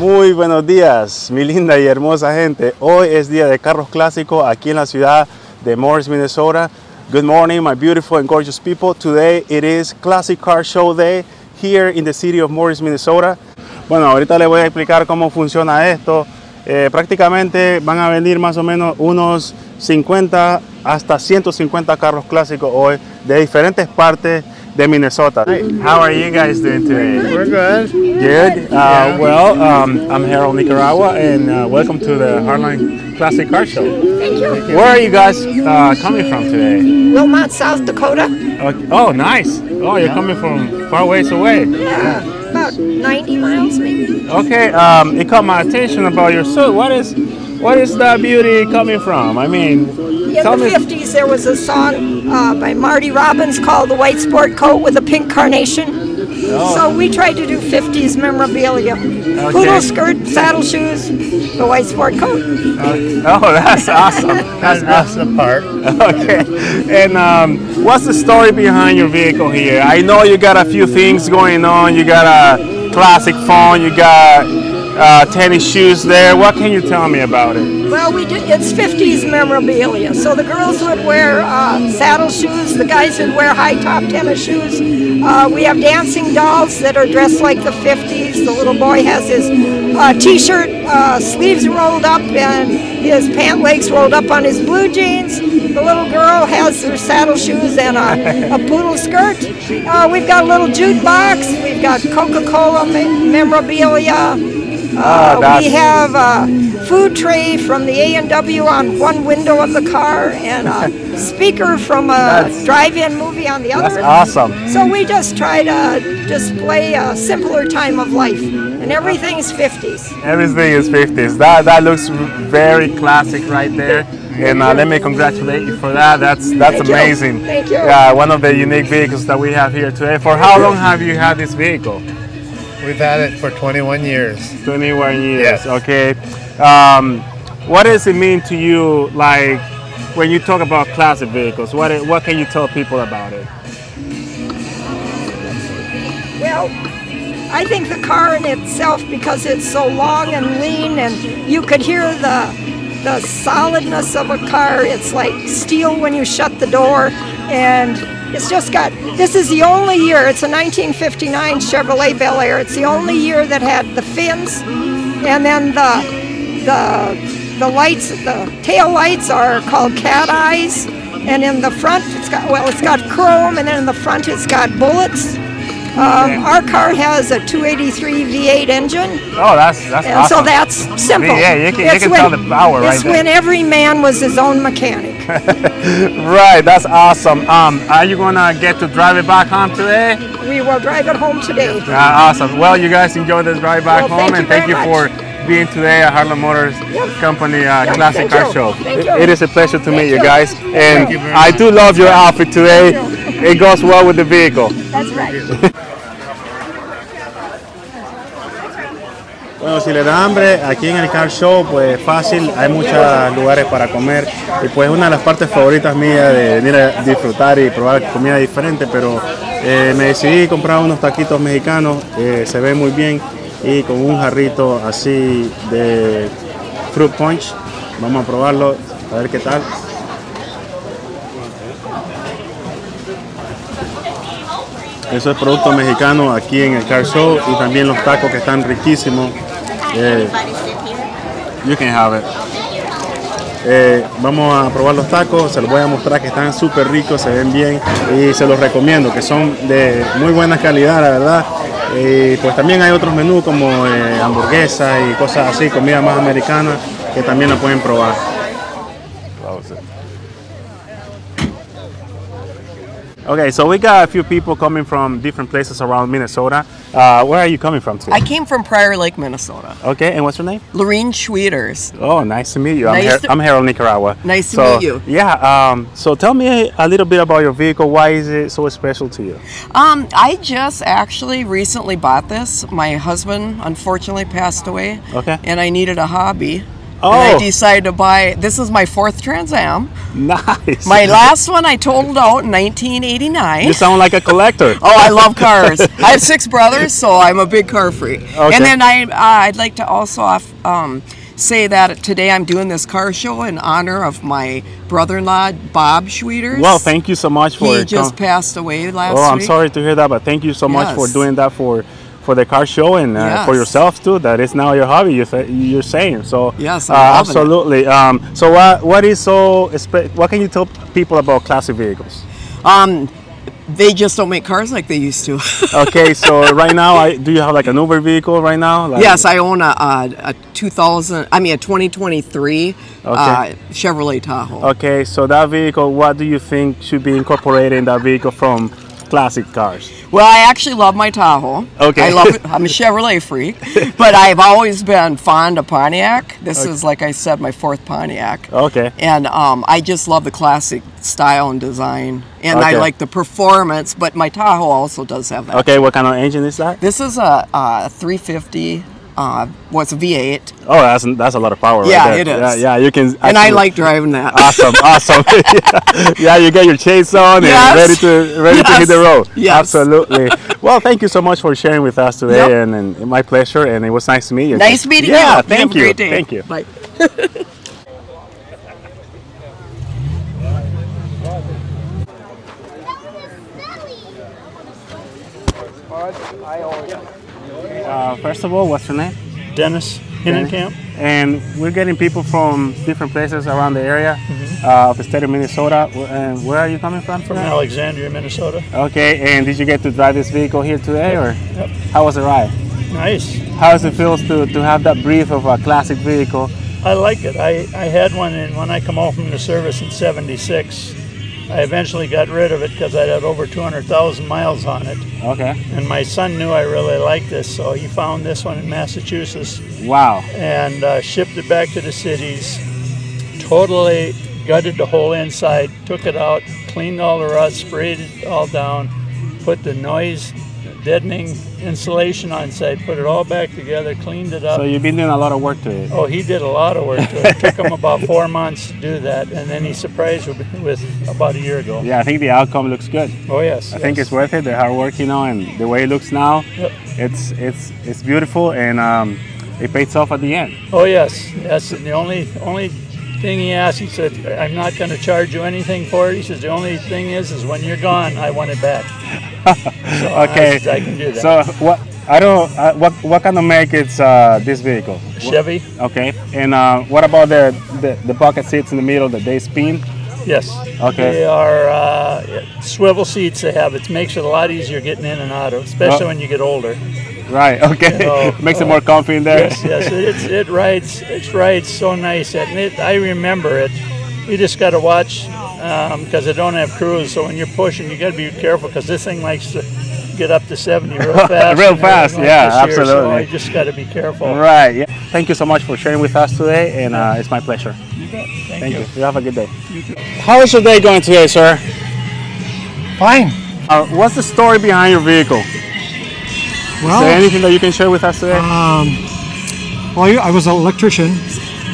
Muy buenos días, mi linda y hermosa gente. Hoy es día de carros clásicos aquí en la ciudad de Morris, Minnesota. Good morning, my beautiful and gorgeous people. Today it is Classic Car Show Day here in the city of Morris, Minnesota. Bueno, ahorita les voy a explicar cómo funciona esto. Prácticamente van a venir más o menos unos 50 hasta 150 carros clásicos hoy de diferentes partes de Minnesota. How are you guys doing today? We're good. Good. I'm Harold Nicaragua, and welcome to the Heartline Classic Car Show. Thank you. Where are you guys coming from today? Wilmot, South Dakota. Oh, nice. Oh, you're coming from far ways away. Yeah, about 90 miles maybe. Okay. It caught my attention about your suit. What is that beauty coming from? I mean, In the 50s, there was a song by Marty Robbins called "The White Sport Coat with a Pink Carnation." Oh. So we tried to do 50s memorabilia. Poodle skirt, saddle shoes, the white sport coat. Oh, that's awesome. That's the part. Okay. And what's the story behind your vehicle here? I know you got a few things going on. You got a classic phone. You got tennis shoes there. What can you tell me about it? Well, it's 50s memorabilia. So the girls would wear saddle shoes, the guys would wear high top tennis shoes. We have dancing dolls that are dressed like the 50s. The little boy has his t-shirt sleeves rolled up and his pant legs rolled up on his blue jeans. The little girl has her saddle shoes and a poodle skirt. We've got a little jukebox. We've got Coca-Cola memorabilia. We have a food tray from the A&W on one window of the car and a speaker from a drive-in movie on the other. That's awesome. So we just try to display a simpler time of life, and everything's 50s. Everything is 50s. That looks very classic right there. And let me congratulate you for that. That's amazing. Thank you. Yeah, one of the unique vehicles that we have here today. For how long have you had this vehicle? We've had it for 21 years. 21 years. Yes. Okay. What does it mean to you, like, when you talk about classic vehicles? What can you tell people about it? Well, I think the car in itself, because it's so long and lean, and you could hear the solidness of a car. It's like steel when you shut the door, and it's just got, this is the only year, it's a 1959 Chevrolet Bel Air. It's the only year that had the fins, and then the lights, the tail lights are called cat eyes, and in the front it's got chrome, and then in the front it's got bullets. Our car has a 283 V8 engine. Oh, that's and awesome. so that's simple. Yeah, you can tell the power right It's there. when every man was his own mechanic. Right, that's awesome. Are you gonna get to drive it back home today? We will drive it home today. Awesome. Well, you guys enjoy this drive back Well, home, and thank you for being today at Heartland Motors Company Classic thank Car you. Show. Thank you. It is a pleasure to meet you you. guys, and you very I much. do love your outfit today. Thank It goes well with the vehicle. That's right. Bueno, si le da hambre, aquí en el Car Show, pues fácil, hay muchos lugares para comer y pues una de las partes favoritas mías de venir a disfrutar y probar comida diferente, pero me decidí comprar unos taquitos mexicanos, se ven muy bien y con un jarrito así de fruit punch. Vamos a probarlo, a ver qué tal. Eso es producto mexicano aquí en el Car Show y también los tacos que están riquísimos. You can have it. Vamos a probar los tacos, se los voy a mostrar que están súper ricos, se ven bien y se los recomiendo, que son de muy buena calidad, la verdad. Pues también hay otros menús como hamburguesas y cosas así, comida más americana, que también la pueden probar. Okay, so we got a few people coming from different places around Minnesota. Where are you coming from today? I came from Prior Lake, Minnesota. Okay, and what's your name? Lorene Schwieters. Oh, nice to meet you. Nice I'm Harold Nicaragua. Nice to meet you. Yeah, so tell me a little bit about your vehicle. Why is it so special to you? I just actually recently bought this. My husband unfortunately passed away. Okay. And I needed a hobby. I Oh, decided to buy, this is my 4th Trans Am. nice. My last one I totaled out in 1989. You sound like a collector. Oh, I love cars. I have 6 brothers, so I'm a big car freak. Okay. And then I'd like to also say that today I'm doing this car show in honor of my brother-in-law, Bob Schwieters. Well, thank you so much for He just passed away last Oh, I'm week. sorry to hear that, but thank you so much for Yes. doing that for the car show and for Yes. yourself too. That is now your hobby. You're saying so. Yes, I'm loving it. absolutely. So what is what can you tell people about classic vehicles? They just don't make cars like they used to. Okay, so right now, do you have like an Uber vehicle right now? Like, Yes, I own a 2023 Chevrolet Tahoe. Okay, so that vehicle, what do you think should be incorporated in that vehicle from classic cars? Well, I actually love my Tahoe. Okay. I love it. I'm a Chevrolet freak, but I've always been fond of Pontiac. This is, like I said, my 4th Pontiac. Okay. And I just love the classic style and design, and I Okay. like the performance. But my Tahoe also does have that. Okay, what kind of engine is that? This is a 350. It's a V8, Oh, that's a lot of power. Yeah, right there. it is. Yeah, you can. and I actually- like driving that. Awesome, awesome. Yeah, you get your chase on and Yes. ready to hit the Yes. road. Yes. Absolutely. Well, thank you so much for sharing with us today, Yep. and my pleasure. And it was nice to meet you. Nice meeting you. Yeah, Have thank a you. great day. Thank you. Bye. First of all, what's your name? Dennis Hinnenkamp. And we're getting people from different places around the area of the state of Minnesota. And where are you coming from? From Alexandria, Minnesota. Okay, and did you get to drive this vehicle here today, or Yep. how was the ride? Nice. How does it feel to have that breath of a classic vehicle? I like it. I had one, and when I come home from the service in '76, I eventually got rid of it because I had over 200,000 miles on it. Okay. And my son knew I really liked this, so he found this one in Massachusetts Wow. and shipped it back to the cities. Totally gutted the whole inside, took it out, cleaned all the rust, sprayed it all down, put the noise deadening insulation on site, put it all back together, cleaned it up. So you've been doing a lot of work to it. Oh, he did a lot of work to it. It took him about 4 months to do that, and then he surprised me with about a year ago. Yeah, I think the outcome looks good. Oh, yes. I think it's worth it. The hard work, and the way it looks now, Yep. it's beautiful, and it pays off at the end. Oh, yes. That's the only thing he asked. He said, I'm not going to charge you anything for it. He says, the only thing is when you're gone, I want it back. So Okay. I can do that. So what kind of make is this vehicle? Chevy? Okay. And what about the bucket seats in the middle that they spin? Yes. Okay. They are swivel seats they have. It makes it a lot easier getting in and out of, especially Oh. when you get older. Right. Okay. So, Makes it more comfy in there. Yes, it rides so nice, and I remember it. You just got to watch because they don't have cruise. So when you're pushing, you got to be careful because this thing likes to get up to 70 real fast. Real and fast, everything yeah, like this here, So absolutely. I just got to be careful. Right. Yeah. Thank you so much for sharing with us today, and it's my pleasure. Thank you. You have a good day. How is your day going today, sir? Fine. What's the story behind your vehicle? Is there Well, anything that you can share with us today? I was an electrician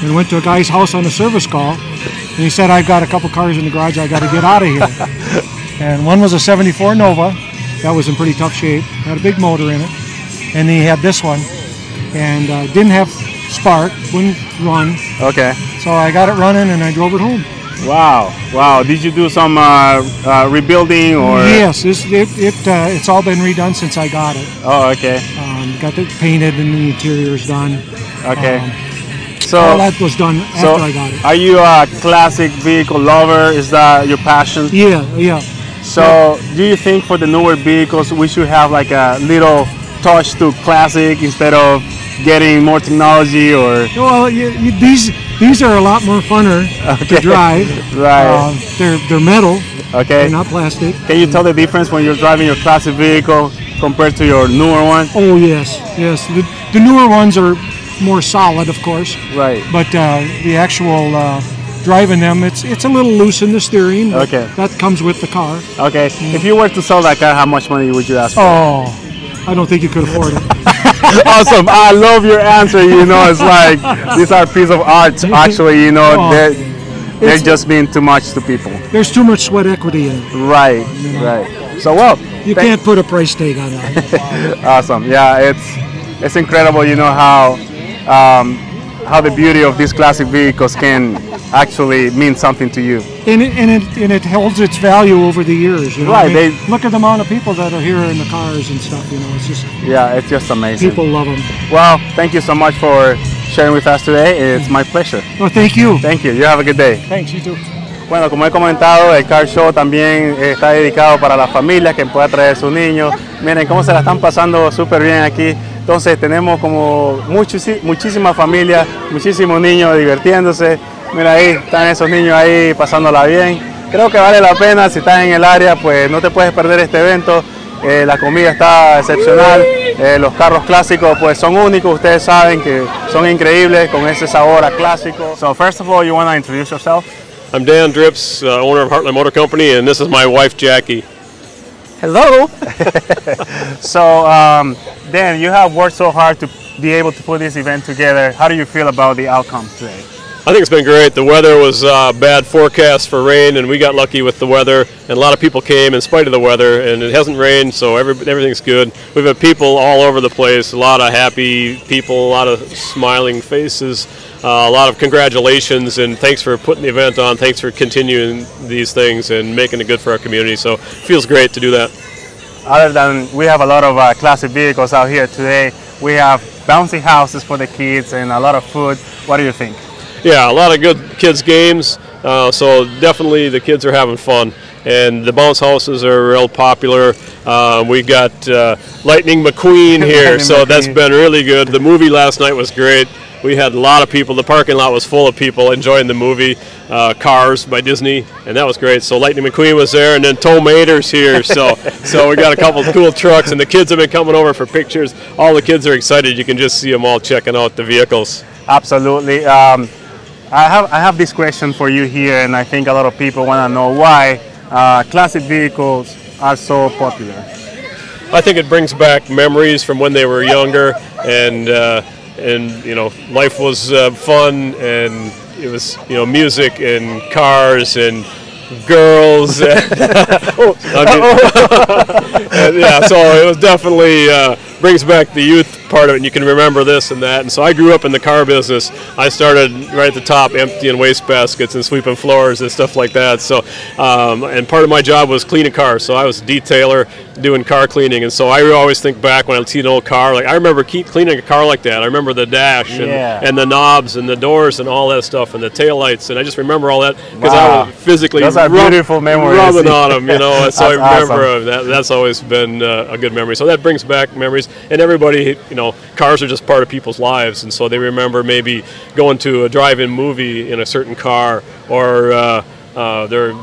and went to a guy's house on a service call, and he said, I've got a couple cars in the garage, I got to get out of here. And one was a 74 Nova, that was in pretty tough shape, had a big motor in it, and he had this one, and didn't have spark, wouldn't run, Okay. so I got it running and I drove it home. Wow. Wow. Did you do some rebuilding or? Yes, it's all been redone since I got it. Oh, okay. Got it painted and the interior's done. Okay. All So, that was done after I got it. are you a classic vehicle lover? Is that your passion? Yeah. So, do you think for the newer vehicles we should have like a little touch to classic instead of getting more technology or? Well, these are a lot more funner to drive. Right. They're metal. Okay. They're not plastic. Can you tell the difference when you're driving your classic vehicle compared to your newer one? Oh yes. The newer ones are more solid, of course. Right. But the actual driving them, it's a little loose in the steering. but Okay. That comes with the car. Okay. If you were to sell that car, how much money would you ask for? Oh, I don't think you could afford it. Awesome. I love your answer. You know, it's like these are pieces of art. Actually, you know, they're just being too much to people. There's too much sweat equity in it. Right. Right. So well, You can't put a price tag on that. awesome. Yeah, it's incredible. You know how the beauty of these classic vehicles can actually mean something to you. And it holds its value over the years. You know? Right, I mean, look at the amount of people that are here in the cars and stuff. You know, it's just it's just amazing. people love them. Well, thank you so much for sharing with us today. It's my pleasure. Well, thank you. Thank you. You have a good day. Thanks, you too. Bueno, como he comentado, el Car Show también está dedicado para las familias que puedan traer sus niños. Miren cómo se la están pasando súper bien aquí. Entonces tenemos como muchísimas familias, muchísimos niños divirtiéndose. Mira ahí, están esos niños ahí pasándola bien. Creo que vale la pena, si estás en el área, pues no te puedes perder este evento. La comida está excepcional, los carros clásicos pues son únicos, ustedes saben que son increíbles con ese sabor a clásico. So first of all, you want to introduce yourself? I'm Dan Drips, owner of Heartland Motor Company, and this is my wife, Jackie. Hello. So, Dan, you have worked so hard to be able to put this event together. How do you feel about the outcome today? I think it's been great. The weather was bad forecast for rain, and we got lucky with the weather. And a lot of people came in spite of the weather, and it hasn't rained, so everything's good. We've had people all over the place, a lot of happy people, a lot of smiling faces, a lot of congratulations, and thanks for putting the event on. Thanks for continuing these things and making it good for our community. So it feels great to do that. Other than we have a lot of classic vehicles out here today, we have bouncy houses for the kids and a lot of food. What do you think? Yeah, a lot of good kids games, so definitely the kids are having fun, and the bounce houses are real popular. We got Lightning McQueen here, so that's been really good. The movie last night was great. We had a lot of people. The parking lot was full of people enjoying the movie, Cars by Disney, and that was great. So Lightning McQueen was there, and then Tow Mater's here. So we got a couple of cool trucks, and the kids have been coming over for pictures. All the kids are excited. You can just see them all checking out the vehicles. Absolutely. I have this question for you here, and I think a lot of people want to know why classic vehicles are so popular. I think it brings back memories from when they were younger, and you know, life was fun, and it was, you know, music and cars and girls. And, and yeah, so it was definitely brings back the youth part of it, and you can remember this and that. And so I grew up in the car business. I started right at the top, emptying waste baskets and sweeping floors and stuff like that. So, and part of my job was cleaning cars. So I was a detailer doing car cleaning, and so I always think back when I see an old car. Like I remember cleaning a car like that. I remember the dash and the knobs and the doors and all that stuff and the taillights, and I just remember all that because I was physically beautiful memories. Rubbing on them, you know. And so I remember awesome. that's always been a good memory. So that brings back memories, and everybody, you know, cars are just part of people's lives, and so they remember maybe going to a drive-in movie in a certain car, or their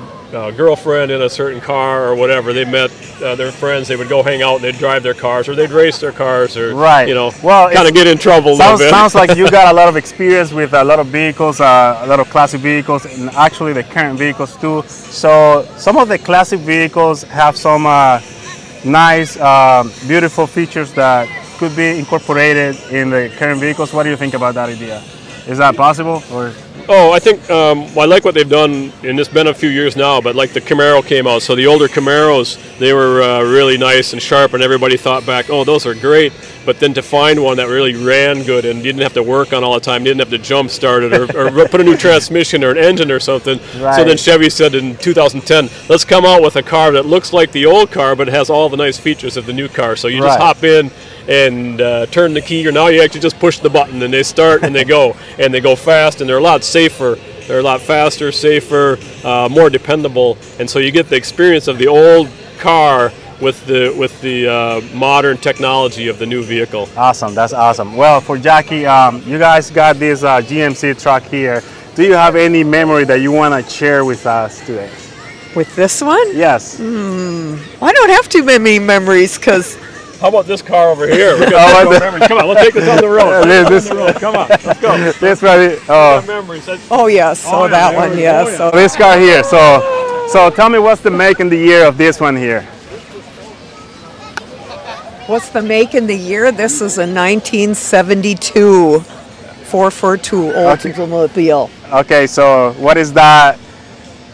girlfriend in a certain car, or whatever. They met their friends. They would go hang out and they'd drive their cars, or they'd race their cars, or you know, kind of get in trouble a little bit. Sounds like you got a lot of experience with a lot of vehicles, a lot of classic vehicles, and actually the current vehicles too. So some of the classic vehicles have some nice, beautiful features that could be incorporated in the current vehicles. What do you think about that idea? Is that possible? Or? Oh, I think I like what they've done, and it's been a few years now, but like the Camaro came out, so the older Camaros, they were really nice and sharp, and everybody thought back, oh, those are great, but then to find one that really ran good and didn't have to work on all the time, didn't have to jump start it or put a new transmission or an engine or something. Right. So then Chevy said in 2010, let's come out with a car that looks like the old car, but it has all the nice features of the new car. So you just hop in and turn the key, or now you actually just push the button and they start and they go fast, and they're a lot safer. They're a lot faster, safer, more dependable, and so you get the experience of the old car with the modern technology of the new vehicle. Awesome, that's awesome. Well, for Jackie, you guys got this GMC truck here. Do you have any memory that you want to share with us today? With this one? Yes. I don't have too many memories, because... How about this car over here? We got memories. Come on, let's take this on the road. Come on, let's go. This right. Oh yes, so that one, yes. So this car here. So tell me, what's the make and the year of this one here? What's the make and the year? This is a 1972 442 Oldsmobile. Okay, so what is that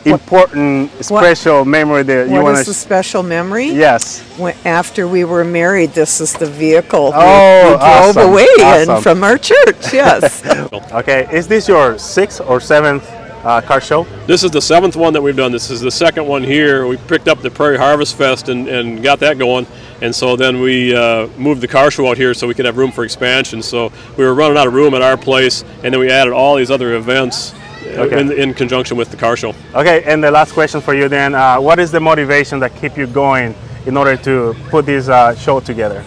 important, special memory that you want to? What is the special memory? Yes. After we were married, this is the vehicle we awesome. drove away Awesome. in from our church. Yes. Okay, is this your 6th or 7th car show? This is the 7th one that we've done. This is the 2nd one here. We picked up the Prairie Harvest Fest and got that going. And so then we moved the car show out here so we could have room for expansion. So we were running out of room at our place, and then we added all these other events in conjunction with the car show. Okay, and the last question for you then, what is the motivation that keep you going in order to put this show together?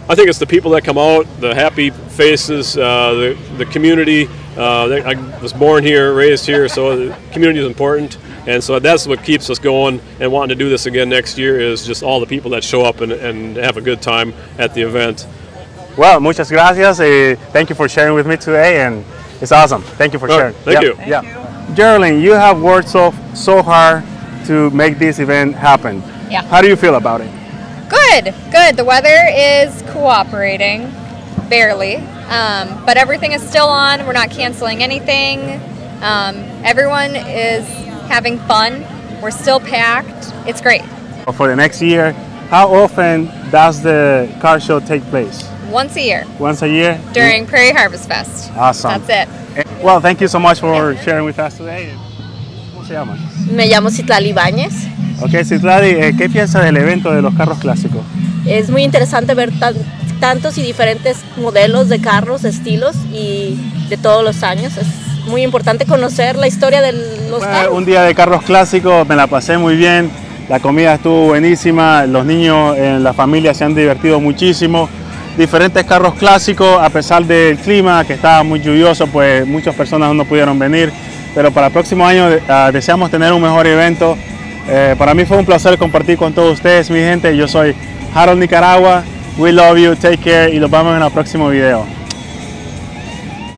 I think it's the people that come out, the happy faces, the community. I was born here, raised here, so the community is important. And so that's what keeps us going and wanting to do this again next year, is just all the people that show up and have a good time at the event. Well, muchas gracias. Thank you for sharing with me today, and it's awesome. Thank you for sharing. Thank you. Thank you. Geraldine, you have worked so hard to make this event happen. Yeah. How do you feel about it? Good, good. The weather is cooperating, barely, but everything is still on. We're not canceling anything. Everyone is having fun. We're still packed. It's great. For the next year, how often does the car show take place? Once a year. Once a year? During Prairie Harvest Fest. Awesome. That's it. Well, thank you so much for sharing with us today. ¿Cómo se llama? Me llamo Citlali Ibáñez. Ok, Citlali, ¿qué piensas del evento de los carros clásicos? Es muy interesante ver tantos y diferentes modelos de carros, estilos y de todos los años. Es muy importante conocer la historia de los carros. Un día de carros clásicos, me la pasé muy bien, la comida estuvo buenísima, los niños en la familia se han divertido muchísimo. Diferentes carros clásicos, a pesar del clima que estaba muy lluvioso, pues muchas personas no pudieron venir, pero para el próximo año deseamos tener un mejor evento. Para mí fue un placer compartir con todos ustedes, mi gente. Yo soy Harold Nicaragua, we love you, take care y los vemos en el próximo video.